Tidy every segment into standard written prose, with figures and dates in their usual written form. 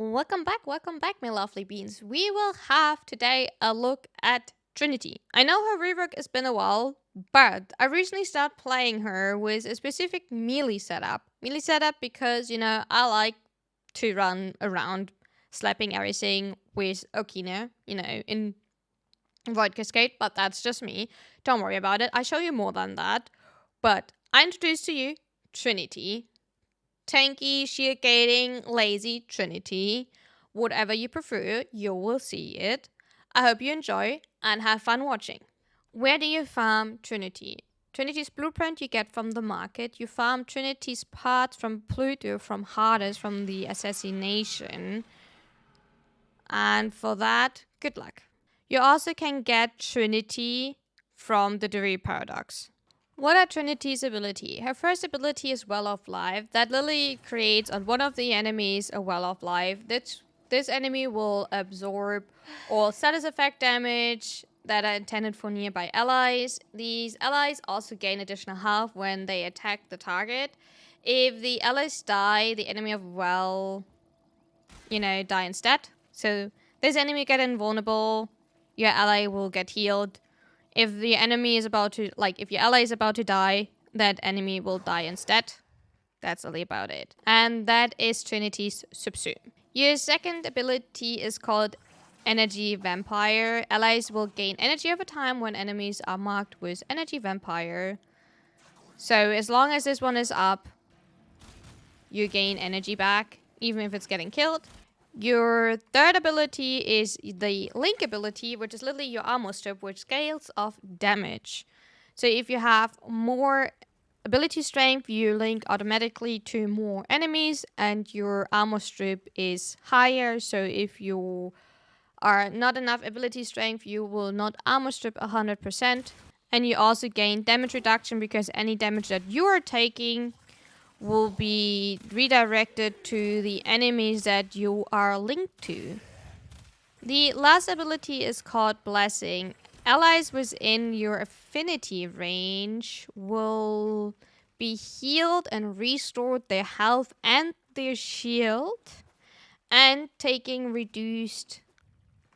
Welcome back, my lovely beans. We will have today a look at Trinity. I know her rework has been a while, but I recently started playing her with a specific melee setup. Melee setup because, I like to run around slapping everything with Okina, in Void Cascade, but that's just me. Don't worry about it. I show you more than that. But I introduce to you Trinity, tanky, shield gating, lazy Trinity. Whatever you prefer, you will see it. I hope you enjoy and have fun watching. Where do you farm Trinity? Trinity's blueprint you get from the market. You farm Trinity's parts from Pluto, from Hades, from the assassination. And for that, good luck. You also can get Trinity from the Dewey Paradox. What are Trinity's ability? Her first ability is Well of Life. That literally creates on one of the enemies a Well of Life. This enemy will absorb all status effect damage that are intended for nearby allies. These allies also gain additional health when they attack the target. If the allies die, the enemy of Well, die instead. So this enemy get invulnerable, your ally will get healed. If the enemy is about to, if your ally is about to die, that enemy will die instead. That's only about it. And that is Trinity's Subsume. Your second ability is called Energy Vampire. Allies will gain energy over time when enemies are marked with Energy Vampire. So as long as this one is up, you gain energy back, even if it's getting killed. Your third ability is the Link ability, which is literally your armor strip, which scales off damage. So if you have more ability strength, you link automatically to more enemies, and your armor strip is higher. So if you are not enough ability strength, you will not armor strip 100%. And you also gain damage reduction because any damage that you are taking will be redirected to the enemies that you are linked to. The last ability is called Blessing. Allies within your affinity range will be healed and restored their health and their shield, and taking reduced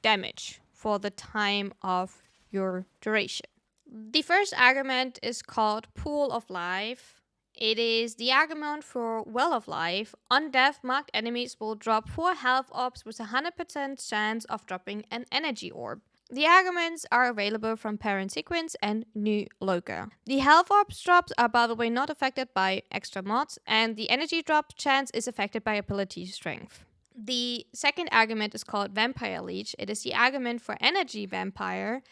damage for the time of your duration. The first argument is called Pool of Life. It is the argument for Well of Life. On death, marked enemies will drop 4 health orbs with a 100% chance of dropping an energy orb. The arguments are available from Parent Sequence and New Logo. The health orbs drops are, by the way, not affected by extra mods, and the energy drop chance is affected by ability strength. The second argument is called Vampire Leech. It is the argument for Energy Vampire.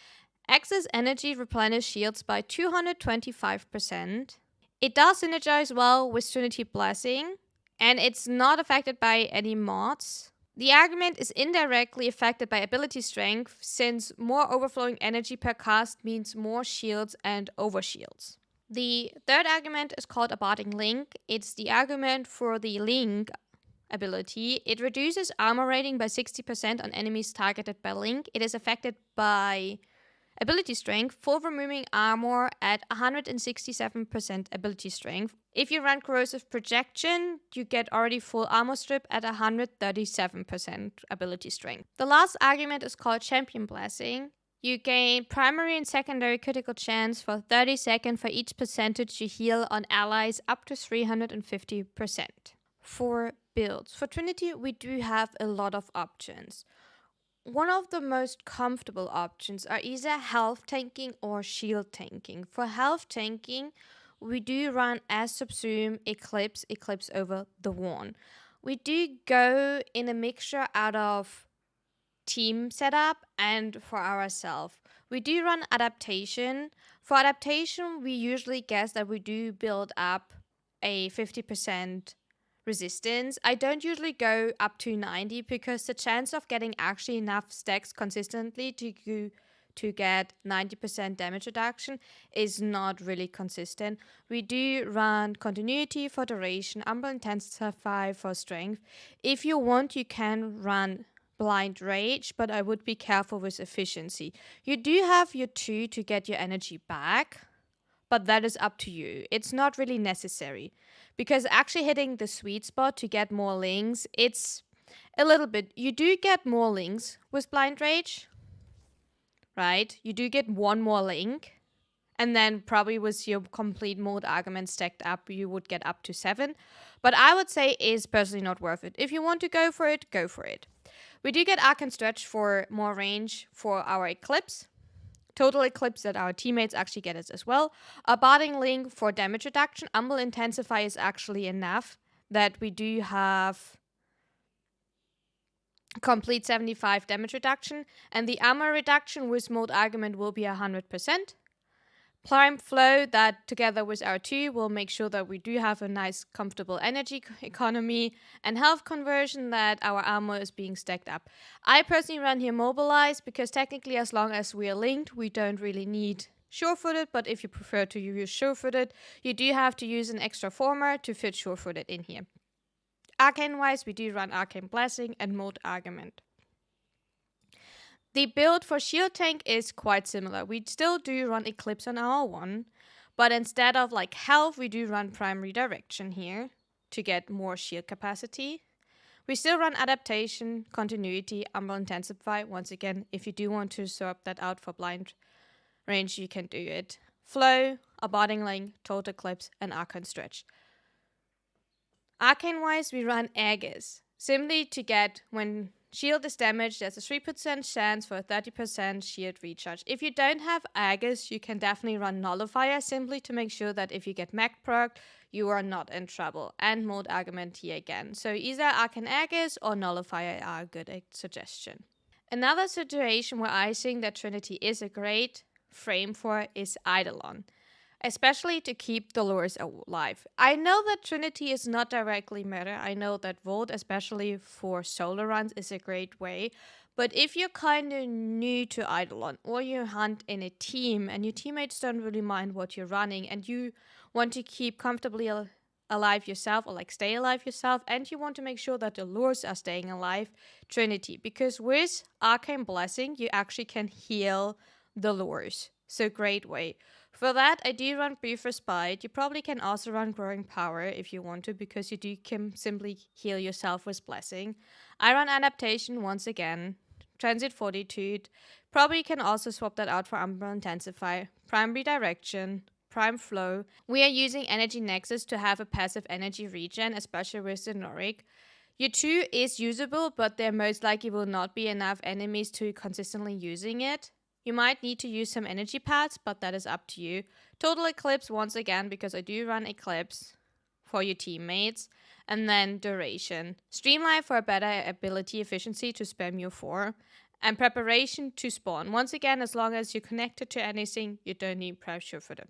Excess energy replenishes shields by 225%. It does synergize well with Trinity Blessing, and it's not affected by any mods. The argument is indirectly affected by ability strength, since more overflowing energy per cast means more shields and overshields. The third argument is called Abiding Link. It's the argument for the Link ability. It reduces armor rating by 60% on enemies targeted by Link. It is affected by ability strength, full removing armor at 167% ability strength. If you run corrosive projection, you get already full armor strip at 137% ability strength. The last argument is called Champion Blessing. You gain primary and secondary critical chance for 30 seconds for each percentage you heal on allies up to 350%. For builds. For Trinity, we do have a lot of options. One of the most comfortable options are either health tanking or shield tanking. For health tanking, we do run as Subsume, Eclipse over the Worn. We do go in a mixture out of team setup and for ourselves. We do run adaptation. For adaptation, we usually guess that we do build up a 50% resistance. I don't usually go up to 90 because the chance of getting actually enough stacks consistently to get 90% damage reduction is not really consistent. We do run continuity for duration, Umbral Intensify for strength. If you want, you can run Blind Rage, but I would be careful with efficiency. You do have your 2 to get your energy back, but that is up to you. It's not really necessary because actually hitting the sweet spot to get more links, it's A little bit. You do get more links with Blind Rage, right? You do get one more link. And then probably with your complete mode argument stacked up, you would get up to 7. But I would say is personally not worth it. If you want to go for it, go for it. We do get Archon Stretch for more range for our Eclipse. Total Eclipse that our teammates actually get as well. A Barding Link for damage reduction. Umbral Intensify is actually enough that we do have complete 75 damage reduction. And the armor reduction with mode argument will be 100%. Prime Flow, that together with our 2 will make sure that we do have a nice comfortable energy economy, and health conversion that our armor is being stacked up. I personally run here Mobilize because technically as long as we are linked, we don't really need Sure-Footed, but if you prefer to use Sure-Footed, you do have to use an extra former to fit Sure-Footed in here. Arcane-wise, we do run Arcane Blessing and Mode Argument. The build for Shield Tank is quite similar. We still do run Eclipse on our 1, but instead of like health, we do run Prime Redirection here to get more shield capacity. We still run Adaptation, Continuity, Umbral Intensify. Once again, if you do want to swap that out for Blind Range, you can do it. Flow, a Barding Link, Total Eclipse, and Archon Stretch. Arcane-wise, we run Aegis, simply to get when shield is damaged, there's a 3% chance for a 30% shield recharge. If you don't have Aegis, you can definitely run Nullifier simply to make sure that if you get Mech proc, you are not in trouble. And Mode Argument here again. So either Arcane Aegis or Nullifier are a good suggestion. Another situation where I think that Trinity is a great frame for is Eidolon, especially to keep the lures alive. I know that Trinity is not directly meta. I know that Volt, especially for solo runs, is a great way. But if you're kind of new to Eidolon or you hunt in a team and your teammates don't really mind what you're running and you want to keep comfortably alive yourself or like stay alive yourself and you want to make sure that the lures are staying alive, Trinity. Because with Arcane Blessing, you actually can heal the lures. So great way. For that, I do run Brief Respite. You probably can also run Growing Power if you want to, because you can simply heal yourself with Blessing. I run Adaptation once again. Transit Fortitude. Probably can also swap that out for Umbral Intensify. Prime Redirection. Prime Flow. We are using Energy Nexus to have a passive energy regen, especially with the Noric. Your 2 is usable, but there most likely will not be enough enemies to consistently using it. You might need to use some energy pads, but that is up to you. Total Eclipse once again, because I do run Eclipse for your teammates. And then Duration. Streamline for a better ability efficiency to spam your 4. And Preparation to spawn. Once again, as long as you're connected to anything, you don't need pressure for them.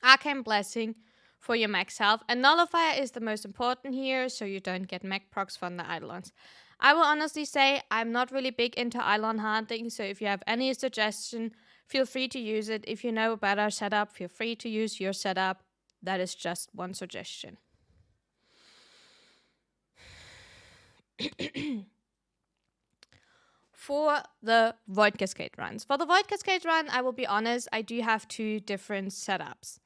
Arcane Blessing for your max health. And Nullifier is the most important here, so you don't get mech procs from the Eidolons. I will honestly say I'm not really big into Eidolon hunting, so if you have any suggestion, feel free to use it. If you know a better setup, feel free to use your setup. That is just one suggestion. For the Void Cascade runs. For the Void Cascade run, I will be honest, I do have 2 different setups.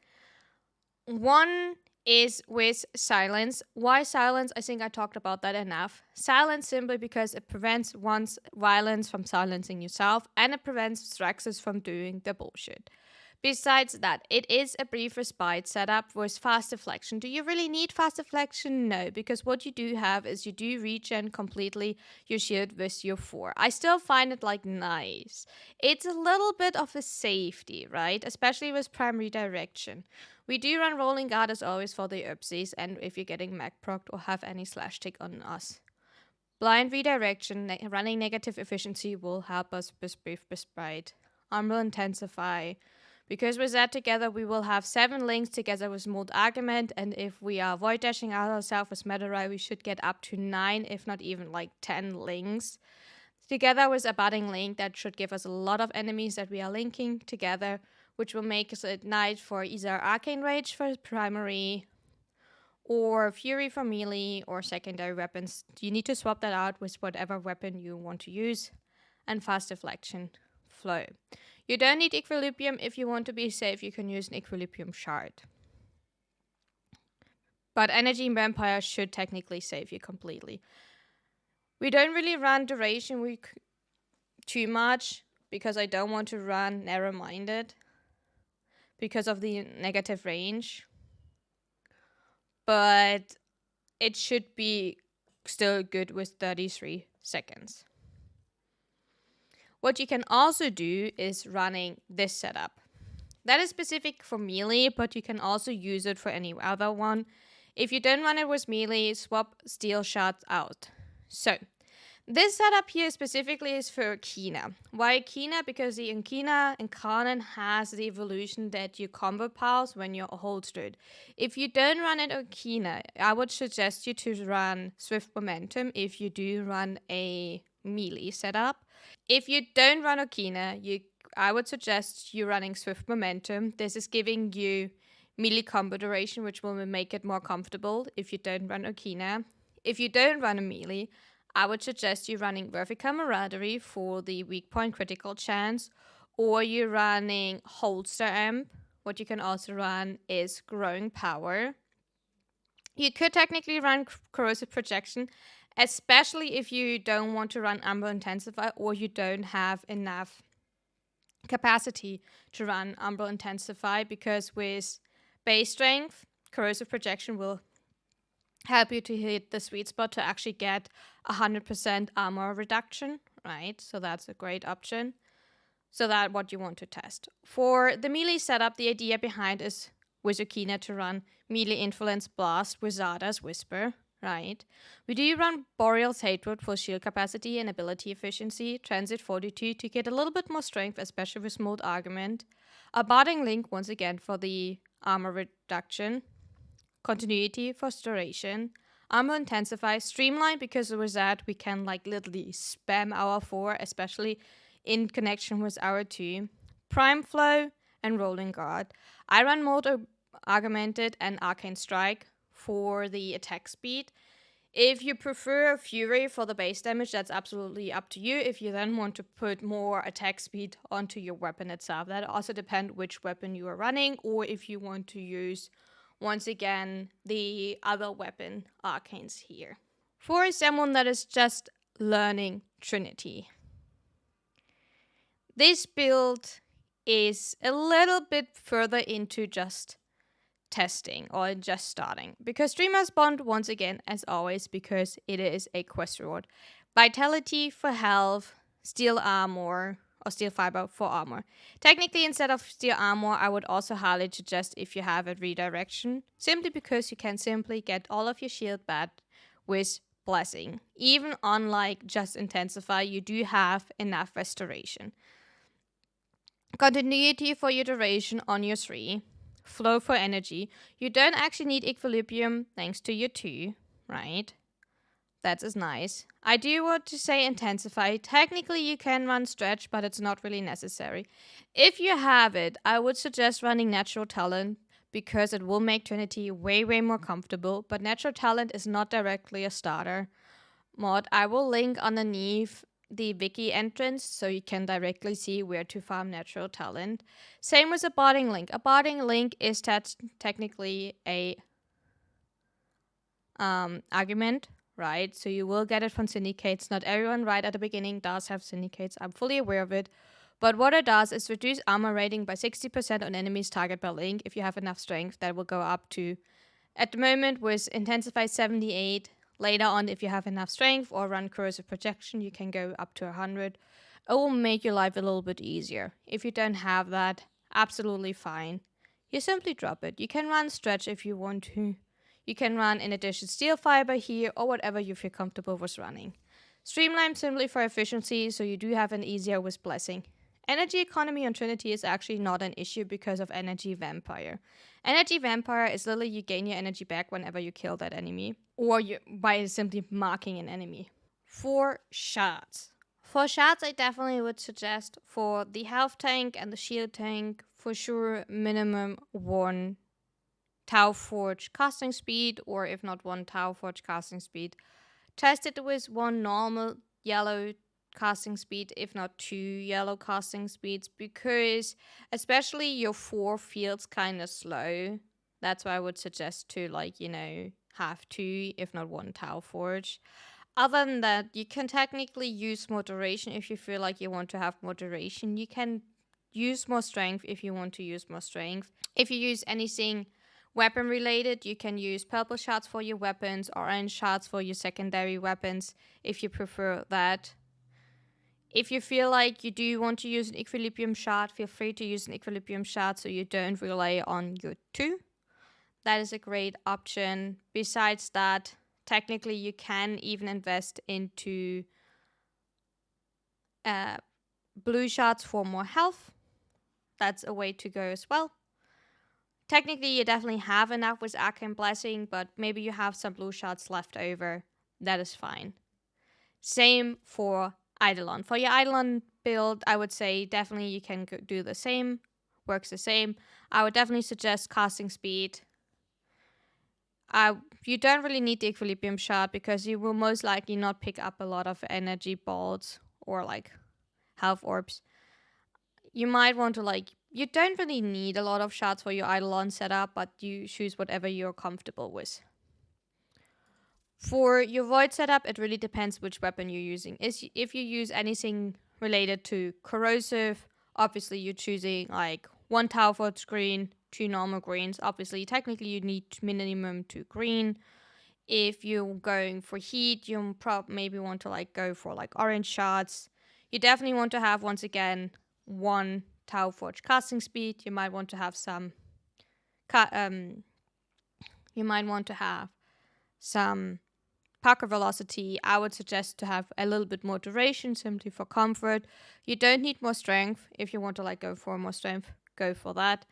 One is with Silence. Why Silence? I think I talked about that enough. Silence simply because it prevents one's violence from silencing yourself, and it prevents Thraxus from doing the bullshit. Besides that, it is a Brief Respite setup with Fast Deflection. Do you really need Fast Deflection? No, because what you do have is you do regen completely your shield with your 4. I still find it like nice. It's a little bit of a safety, right? Especially with Prime Redirection. We do run Rolling Guard as always for the Upsies, and if you're getting Mech procced or have any slash tick on us. Blind Redirection, running negative efficiency will help us with Brief Respite. Umbral Intensify. Because with that together, we will have 7 links together with Mode Argument, and if we are void dashing ourselves with Metarai, we should get up to 9, if not even like 10 links. Together with a Budding Link, that should give us a lot of enemies that we are linking together, which will make us a knight for either Arcane Rage for primary, or Fury for melee, or secondary weapons. You need to swap that out with whatever weapon you want to use, and Fast Deflection Flow. You don't need Equilibrium. If you want to be safe, you can use an Equilibrium Shard. But Energy Vampire should technically save you completely. We don't really run duration too much because I don't want to run narrow-minded because of the negative range. But it should be still good with 33 seconds. What you can also do is running this setup. That is specific for melee, but you can also use it for any other one. If you don't run it with melee, swap steel shards out. So, this setup here specifically is for Kina. Why Kina? Because the Kina Incarnate has the evolution that you combo pulse when you're holstered. If you don't run it on Kina, I would suggest you to run Swift Momentum if you do run a melee setup. If you don't run Okina, I would suggest you running Swift Momentum. This is giving you melee combo duration, which will make it more comfortable if you don't run Okina. If you don't run a melee, I would suggest you running Worthy Camaraderie for the weak point critical chance, or you're running Holster Amp. What you can also run is Growing Power. You could technically run Corrosive Projection, especially if you don't want to run Umbral Intensify or you don't have enough capacity to run Umbral Intensify, because with base strength, Corrosive Projection will help you to hit the sweet spot to actually get 100% armor reduction, right? So that's a great option. So that's what you want to test. For the melee setup, the idea behind is with Okina to run melee Influence Blast with Zarda's Whisper, right? We do run Boreal's Hatred for shield capacity and ability efficiency, Transit Fortitude to get a little bit more strength, especially with Mold Argument. A Barding Link, once again, for the armor reduction. Continuity for duration. Armor Intensify. Streamline, because with that we can like literally spam our 4, especially in connection with our 2. Prime Flow and Rolling Guard. I run Mold Augmented and Arcane Strike for the attack speed. If you prefer Fury for the base damage, that's absolutely up to you. If you then want to put more attack speed onto your weapon itself, that also depends which weapon you are running, or if you want to use, once again, the other weapon arcanes here. For someone that is just learning Trinity, this build is a little bit further into just testing or just starting, because Dreamer's Bond, once again, as always, because it is a quest reward. Vitality for health, steel armor, or steel fiber for armor. Technically, instead of steel armor, I would also highly suggest if you have a redirection, simply because you can simply get all of your shield back with blessing. Even unlike just intensify, you do have enough restoration. Continuity for your duration on your 3. Flow for energy. You don't actually need equilibrium thanks to your 2, right? That is nice. I do want to say intensify. Technically, you can run stretch, but it's not really necessary. If you have it, I would suggest running natural talent, because it will make Trinity way, way more comfortable. But natural talent is not directly a starter mod. I will link underneath the wiki entrance so you can directly see where to farm natural talent. Same with a barding link. A barding link is technically a argument, right? So you will get it from syndicates. Not everyone right at the beginning does have syndicates. I'm fully aware of it. But what it does is reduce armor rating by 60% on enemies target per link. If you have enough strength, that will go up to, at the moment, with Intensify 78. Later on, if you have enough strength or run Corrosive Projection, you can go up to 100. It will make your life a little bit easier. If you don't have that, absolutely fine. You simply drop it. You can run Stretch if you want to. You can run, in addition, Steel Fiber here, or whatever you feel comfortable with running. Streamline simply for efficiency, so you do have an easier with Blessing. Energy economy on Trinity is actually not an issue because of Energy Vampire. Energy Vampire is literally you gain your energy back whenever you kill that enemy, or by simply marking an enemy. For shards. For shards, I definitely would suggest for the health tank and the shield tank, for sure, minimum 1 Tau Forge casting speed, or if not 1 Tau Forge casting speed. Test it with 1 normal yellow casting speed, if not 2 yellow casting speeds, because especially your 4 feels kind of slow. That's why I would suggest to, have 2, if not 1 Tau Forge. Other than that, you can technically use more duration if you feel like you want to have more duration. You can use more strength if you want to use more strength. If you use anything weapon related, you can use purple shards for your weapons, orange shards for your secondary weapons if you prefer that. If you feel like you do want to use an equilibrium shard, feel free to use an equilibrium shard so you don't rely on your 2. That is a great option. Besides that, technically you can even invest into blue shards for more health. That's a way to go as well. Technically, you definitely have enough with Arcane Blessing, but maybe you have some blue shards left over. That is fine. Same for Eidolon. For your Eidolon build, I would say definitely you can do the same. Works the same. I would definitely suggest casting speed. You don't really need the equilibrium shard because you will most likely not pick up a lot of energy balls or like health orbs. You might want to you don't really need a lot of shards for your Eidolon setup, but you choose whatever you're comfortable with. For your Void setup, it really depends which weapon you're using. If you use anything related to corrosive, obviously you're choosing like 1 Tower Forge green, 2 normal greens. Obviously, technically you need minimum 2 green. If you're going for heat, you maybe want to go for orange shards. You definitely want to have, once again, 1 Tower Forge casting speed. You might want to have some Parker velocity. I would suggest to have a little bit more duration simply for comfort. You don't need more strength. If you want to go for more strength, go for that.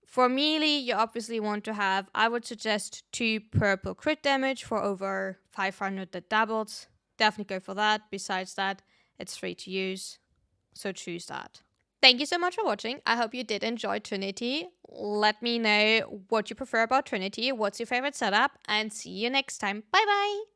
For melee, you obviously want to have, I would suggest 2 purple crit damage for over 500 that doubles. Definitely go for that. Besides that, it's free to use, so choose that. Thank you so much for watching. I hope you did enjoy Trinity. Let me know what you prefer about Trinity, what's your favorite setup, and see you next time. Bye bye!